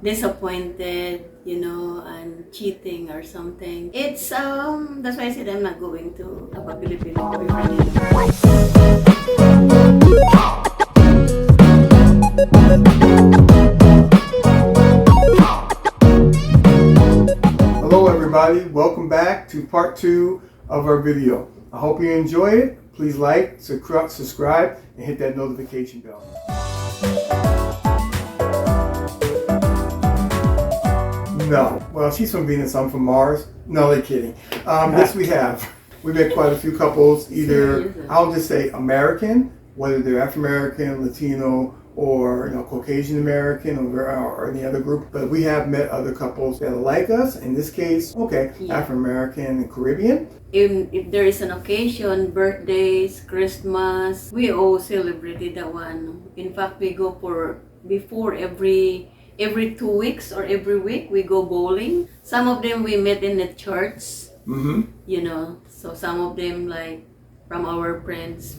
disappointed, and cheating or something. It's that's why I said I'm not going to have a Filipino boyfriend anymore. Hello everybody, welcome back to part 2 of our video. I hope you enjoy it. Please like, subscribe, and hit that notification bell. No. Well, she's from Venus, I'm from Mars. No, they're kidding. This we have. We met quite a few couples, either, I'll just say American, whether they're Afro-American, Latino, or Caucasian American, or any other group. But we have met other couples that are like us. In this case, Afro-American and Caribbean. If there is an occasion, birthdays, Christmas, we all celebrated that one. In fact, we go before every 2 weeks or every week we go bowling. Some of them we met in the church. So some of them like from our friends,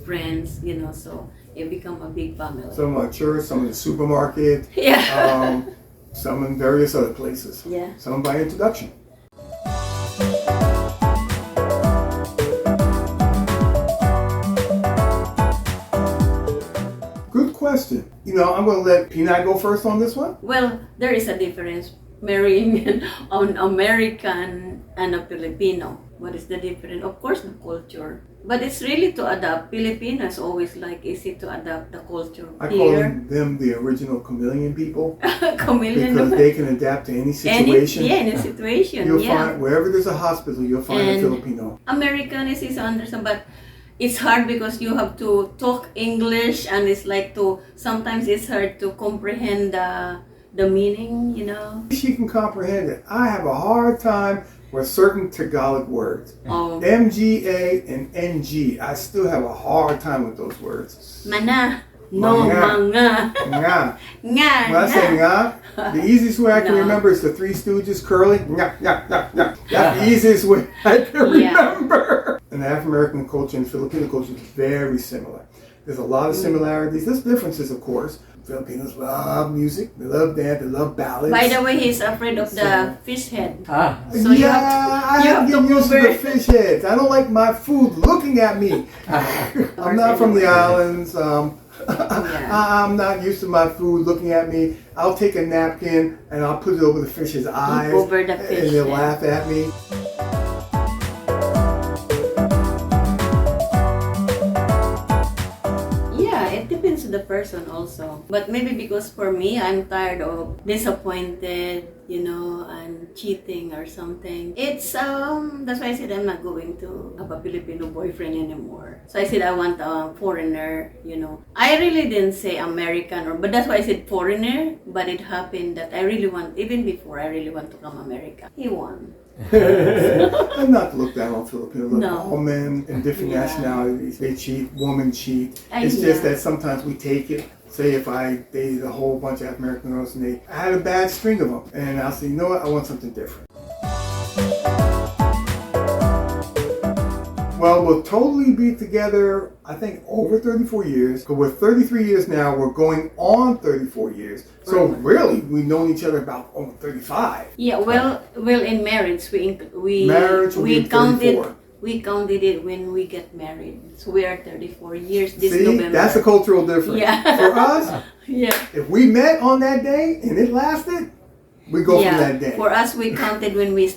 so it become a big family. Some at church, some in the supermarket, some in various other places. Yeah. Some by introduction. Good question. I'm going to let Pinay go first on this one. Well, there is a difference marrying an American and a Filipino. What is the difference? Of course, the culture. But it's really to adapt. Filipinos always easy to adapt the culture. I call them the original chameleon people. Chameleon. Because they can adapt to any situation. Any situation. You'll find, wherever there's a hospital, you'll find a Filipino. American is easy to understand, but it's hard because you have to talk English, and it's sometimes it's hard to comprehend the meaning, She can comprehend it. I have a hard time with certain Tagalog words. Oh. MGA and NG. I still have a hard time with those words. Mana. No, manga. Nga. Nga. When I say nga, the easiest way I can remember is the Three Stooges curling. Nga, nga, nga, nga. That's the easiest way I can remember. And the African American culture and Filipino culture is very similar. There's a lot of similarities. There's differences, of course. Filipinos love music, they love dance, they love ballads. By the way, he's afraid of the fish head. So I have to get used to the fish heads. I don't like my food looking at me. I'm not from the islands. I'm not used to my food looking at me. I'll take a napkin and I'll put it over the fish's eyes, over the fish and they'll laugh at me. The person also, but maybe because for me, I'm tired of disappointed, and cheating or something. It's that's why I said I'm not going to have a Filipino boyfriend anymore. So I said I want a foreigner. I really didn't say American, but that's why I said foreigner. But it happened that I really want, even before I really want to come America. He won. I'm not to look down on Filipinos. No. All men in different nationalities, they cheat, women cheat. It's just that sometimes we take it. Say if I dated a whole bunch of African girls and I had a bad string of them, and I'll say, you know what, I want something different. Well, we'll totally be together, I think, over 34 years. Because we're 33 years now. We're going on 34 years. So really, we've known each other about 35. Yeah, well, in marriage, we counted it when we get married. So we are 34 years this November. That's a cultural difference. Yeah. For us, if we met on that day and it lasted, we go from that day. For us, we counted when we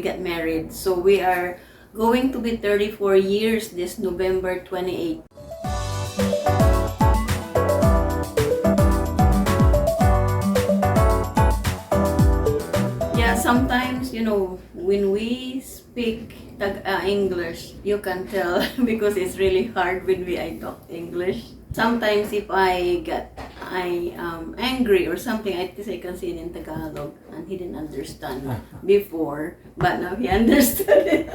get married. So we are going to be 34 years this November 28th. Yeah, sometimes, when we speak English, you can tell because it's really hard when I talk English. Sometimes if I am angry or something, I can say it in Tagalog, and he didn't understand before, but now he understood it.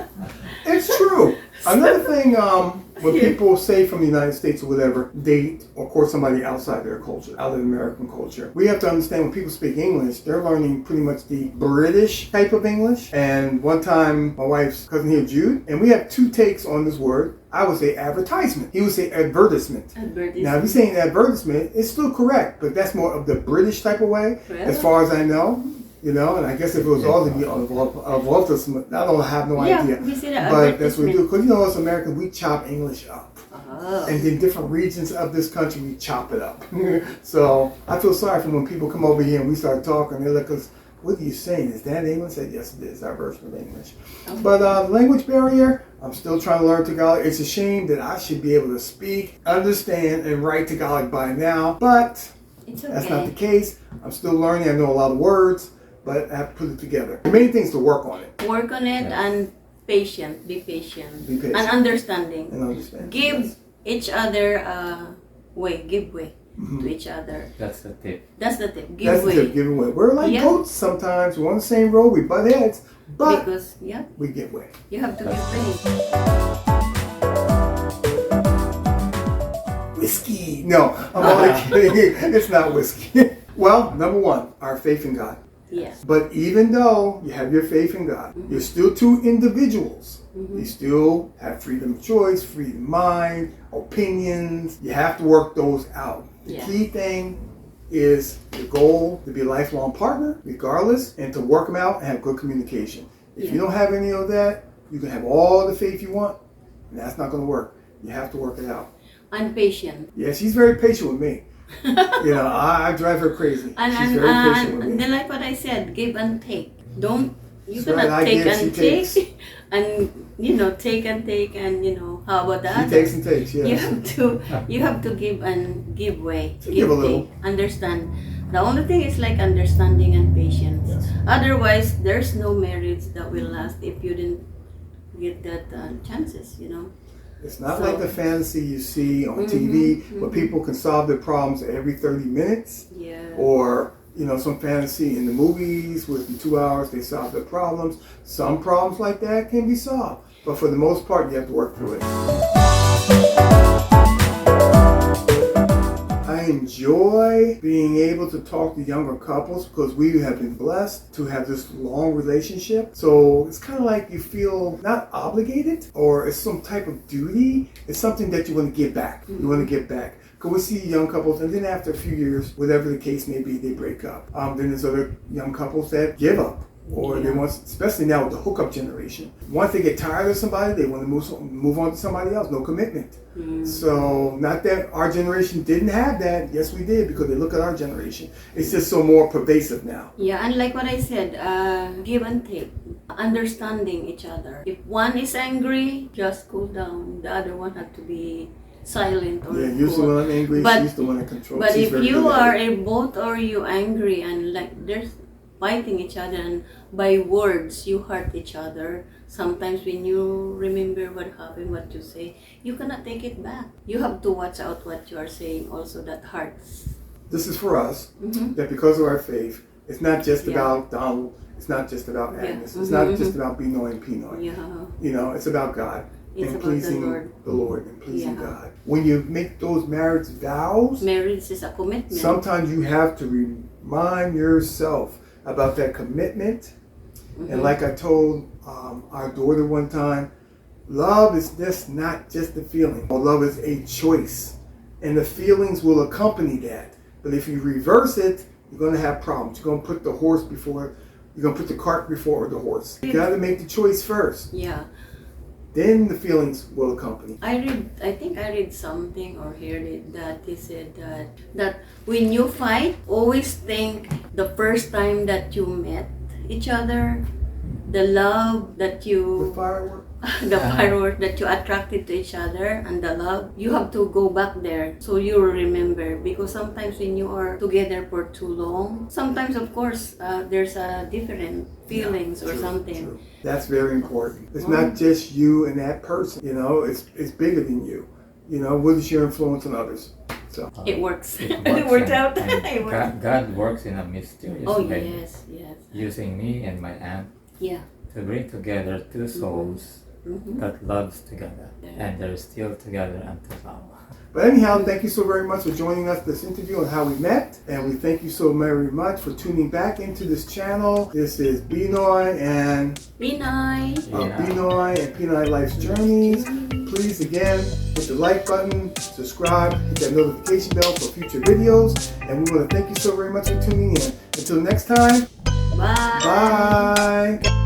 It's true. Another thing, when people say from the United States or whatever, date or court somebody outside their culture, out of the American culture, we have to understand when people speak English, they're learning pretty much the British type of English. And one time, my wife's cousin here, Jude, and we have two takes on this word. I would say advertisement. He would say advertisement. Advertisement. Now, if you're saying advertisement, it's still correct, but that's more of the British type of way, as far as I know. You know, and I guess if it was all to be of advertisement, I don't have no idea. We say that But that's what we do. Because, you know, as Americans, we chop English up. Oh. And in different regions of this country, we chop it up. So I feel sorry for when people come over here and we start talking. They're like, what are you saying? Is that English? I said, yes, it is, our version of English. Okay. But language barrier, I'm still trying to learn Tagalog. It's a shame that I should be able to speak, understand, and write Tagalog by now. But It's okay. that's not the case. I'm still learning. I know a lot of words, but I have to put it together. The main thing is to work on it. Work on it and patient. Be patient. And understanding. And understand. Give each other give way to each other. That's the tip. That's the tip. Give That's way. the tip, give away. We're like goats sometimes. We're on the same road. We butt heads, but Because we give way. you have to give way. Whiskey. No, I'm only kidding. It's not whiskey. Well, number one, our faith in God. Yes. But even though you have your faith in God, you're still two individuals. You still have freedom of choice, freedom of mind, opinions. You have to work those out. The key thing is the goal to be a lifelong partner, regardless, and to work them out and have good communication. If you don't have any of that, you can have all the faith you want, and that's not going to work. You have to work it out. And patient. Yeah, she's very patient with me. You know, I drive her crazy. She's very patient with me. Then like what I said, give and take. You That's right, cannot I take give, she and takes. take and take and take and how about that? She takes and takes, yes. You have to give and give way. Give a little. Take, understand. The only thing is like understanding and patience. Yes. Otherwise, there's no marriage that will last if you didn't get that chances. It's not like the fantasy you see on TV where people can solve their problems every 30 minutes. Yeah. Or, some fantasy in the movies within 2 hours they solve their problems. Some problems like that can be solved. But for the most part, you have to work through it. I enjoy being able to talk to younger couples because we have been blessed to have this long relationship. So it's kind of like you feel not obligated or it's some type of duty. It's something that you want to give back. You want to give back. Because we see young couples and then after a few years, whatever the case may be, they break up. Then there's other young couples that give up. Or they want, especially now with the hookup generation, once they get tired of somebody, they want to move on to somebody else. No commitment. So not that our generation didn't have that. Yes, we did because they look at our generation. It's just so more pervasive now. Yeah, and like what I said, give and take, understanding each other. If one is angry, just cool down. The other one has to be silent or usually cool. when I'm angry, she's the one that controls. But she's if very you good at are it. both or you angry and like there's fighting each other and by words you hurt each other, sometimes when you remember what happened, what you say, you cannot take it back. You have to watch out what you are saying also, that hurts. This is for us, that because of our faith, it's not just about Donald, it's not just about Agnes, it's not just about Binoy and Pinoy. It's about God. It's and about pleasing the Lord. and pleasing God. When you make those marriage vows, marriage is a commitment. Sometimes you have to remind yourself about that commitment. And like I told our daughter one time, love is just not just a feeling. Love is a choice. And the feelings will accompany that. But if you reverse it, you're going to have problems. You're going to put the cart before the horse. You got to make the choice first. Yeah. Then the feelings will accompany. I think I read something or heard it that he said that when you fight, always think the first time that you met each other, the love that you... The firework? the firework that you attracted to each other and the love, you have to go back there so you will remember. Because sometimes when you are together for too long, sometimes of course there's a different feelings or something. True. That's very important. It's not just you and that person. It's bigger than you. What is your influence on others? So it works. It worked out. God works in a mysterious way. Yes. Using me and my aunt to bring together two souls that loves together, and they're still together until now. But anyhow, thank you so very much for joining us this interview on how we met. And we thank you so very much for tuning back into this channel. This is Binoy and Binoy. Binoy and Pinoy Life's Journeys. Please, again, hit the like button, subscribe, hit that notification bell for future videos. And we want to thank you so very much for tuning in. Until next time, Bye. bye.